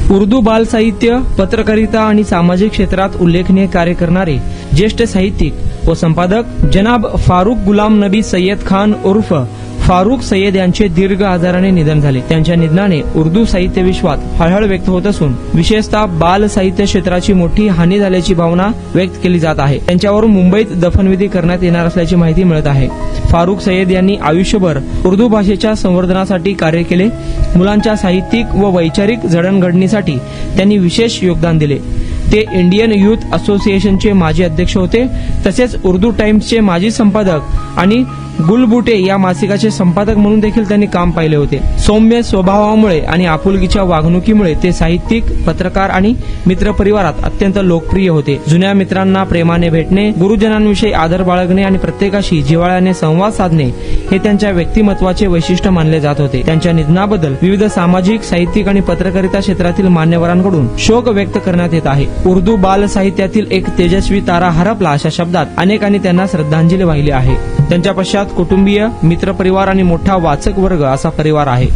उर्दू बाल साहित्य, पत्रकारिता आणि सामाजिक क्षेत्रात उल्लेखनीय कार्य करणारे ज्येष्ठ साहित्यिक व संपादक जनाब फारुख गुलाम नबी सय्यद खान उर्फ फारुख सय्यद यांचे दीर्घ आजाराने निधन झाले। त्यांच्या निधनाने उर्दू साहित्य विश्वात हळहळ व्यक्त होत असून विशेषतः बाल साहित्य क्षेत्राची मोठी हानी झाल्याची भावना व्यक्त केली जात आहे। त्यांच्यावर मुंबईत दफनविधी करण्यात येणार असल्याची माहिती मिळत आहे। फारुख सय्यद यांनी आयुष्यभर उर्दू भाषेच्या संवर्धनासाठी कार्य केले। मुलांच्या साहित्यिक व वैचारिक जडणघडणीसाठी त्यांनी विशेष योगदान दिले। ते इंडियन युथ असोसिएशनचे माजी अध्यक्ष होते। तसेच उर्दू टाइम्सचे माजी संपादक आणि गुलबुटे या मासिकाचे संपादक म्हणून देखील त्यांनी काम पाहिले होते। सौम्य स्वभावामुळे आणि आपुलकीच्या वागणुकीमुळे ते साहित्यिक, पत्रकार आणि मित्रपरिवारात अत्यंत लोकप्रिय होते। जुन्या मित्रांना प्रेमाने भेटणे, गुरुजनांविषयी आदर बाळगणे आणि प्रत्येकाशी जिव्हाळ्याने संवाद साधणे हे त्यांच्या व्यक्तिमत्वाचे वैशिष्ट्य मानले जात होते। त्यांच्या निधनाबद्दल विविध सामाजिक, साहित्यिक आणि पत्रकारिता क्षेत्रातील मान्यवरांकडून शोक व्यक्त करण्यात येत आहे। उर्दू बाल साहित्यातील एक तेजस्वी तारा हरपला अशा शब्दात अनेकांनी त्यांना श्रद्धांजली वाहिली आहे। त्यांच्या पश्चात कुटुंबीय, मित्रपरिवार आणि मोठा वाचक वर्ग असा परिवार आहे।